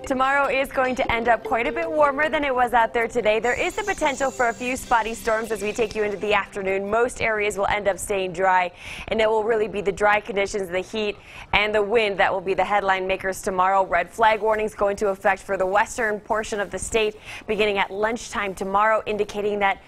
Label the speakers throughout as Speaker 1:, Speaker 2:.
Speaker 1: Tomorrow is going to end up quite a bit warmer than it was out there today. There is the potential for a few spotty storms as we take you into the afternoon. Most areas will end up staying dry, and it will really be the dry conditions, the heat, and the wind that will be the headline makers tomorrow. Red flag warnings go into effect for the western portion of the state beginning at lunchtime tomorrow, indicating that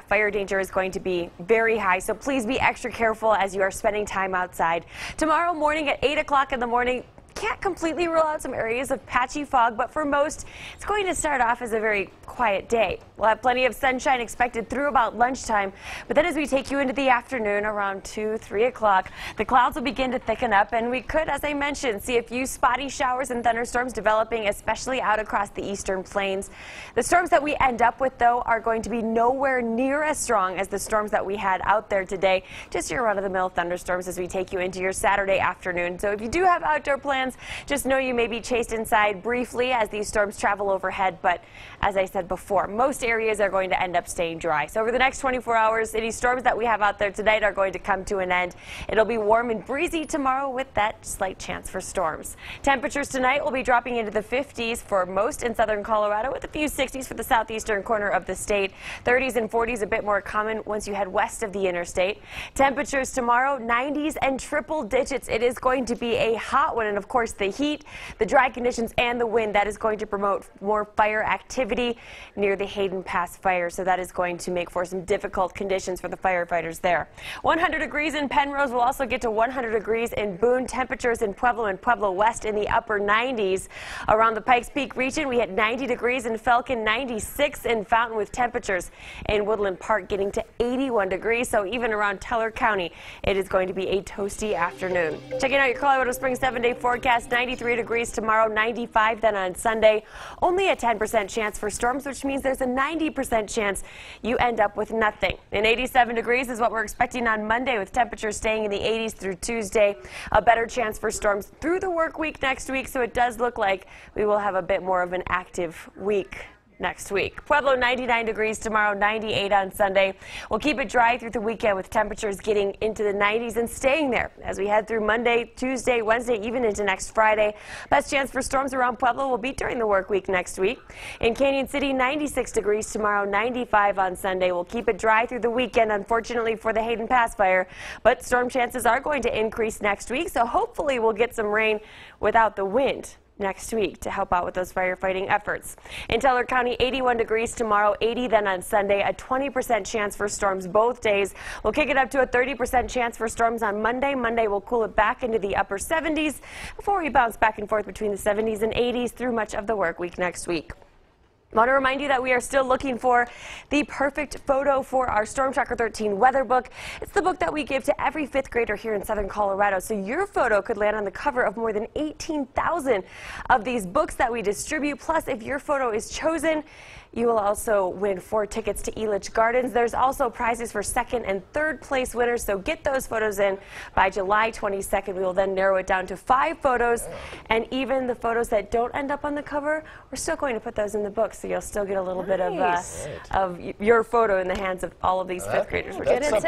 Speaker 1: fire danger is going to be very high, so please be extra careful as you are spending time outside. Tomorrow morning at 8 o'clock in the morning, can't completely rule out some areas of patchy fog, but for most, it's going to start off as a very quiet day. We'll have plenty of sunshine expected through about lunchtime, but then as we take you into the afternoon around 2, 3 o'clock, the clouds will begin to thicken up, and we could, as I mentioned, see a few spotty showers and thunderstorms developing, especially out across the eastern plains. The storms that we end up with, though, are going to be nowhere near as strong as the storms that we had out there today. Just your run-of-the-mill thunderstorms as we take you into your Saturday afternoon. So if you do have outdoor plans, just know you may be chased inside briefly as these storms travel overhead, but as I said before, most areas are going to end up staying dry. So over the next 24 hours, any storms that we have out there tonight are going to come to an end. It'll be warm and breezy tomorrow with that slight chance for storms. Temperatures tonight will be dropping into the 50s for most in southern Colorado, with a few 60s for the southeastern corner of the state. 30s and 40s a bit more common once you head west of the interstate. Temperatures tomorrow, 90s and triple digits. It is going to be a hot one, and of course the heat, the dry conditions, and the wind, that is going to promote more fire activity near the Hayden Pass fire. So that is going to make for some difficult conditions for the firefighters there. 100 degrees in Penrose. We'll also get to 100 degrees in Boone. Temperatures in Pueblo and Pueblo West in the upper 90s. Around the Pikes Peak region, we had 90 degrees in Falcon, 96 in Fountain, with temperatures in Woodland Park getting to 81 degrees. So even around Teller County, it is going to be a toasty afternoon. Checking out your Colorado Springs 7-day forecast. 93 degrees tomorrow, 95 then on Sunday. Only a 10% chance for storms, which means there's a 90% chance you end up with nothing. And 87 degrees is what we're expecting on Monday, with temperatures staying in the 80s through Tuesday. A better chance for storms through the work week next week, so it does look like we will have a bit more of an active week next week. Pueblo, 99 degrees tomorrow, 98 on Sunday. We'll keep it dry through the weekend with temperatures getting into the 90s and staying there as we head through Monday, Tuesday, Wednesday, even into next Friday. Best chance for storms around Pueblo will be during the work week next week. In Canyon City, 96 degrees tomorrow, 95 on Sunday. We'll keep it dry through the weekend, unfortunately, for the Hayden Pass fire, but storm chances are going to increase next week, so hopefully we'll get some rain without the wind next week to help out with those firefighting efforts. In Teller County, 81 degrees tomorrow, 80 then on Sunday. A 20% chance for storms both days. We'll kick it up to a 30% chance for storms on Monday. Monday will cool it back into the upper 70s before we bounce back and forth between the 70s and 80s through much of the work week next week. I want to remind you that we are still looking for the perfect photo for our Storm Tracker 13 weather book. It's the book that we give to every 5th grader here in southern Colorado. So your photo could land on the cover of more than 18,000 of these books that we distribute. Plus, if your photo is chosen, you will also win 4 tickets to Elitch Gardens. There's also prizes for 2nd and 3rd place winners, so get those photos in by July 22nd. We will then narrow it down to 5 photos, and even the photos that don't end up on the cover, we're still going to put those in the book, so you'll still get a little bit of your photo in the hands of all of these 5th graders.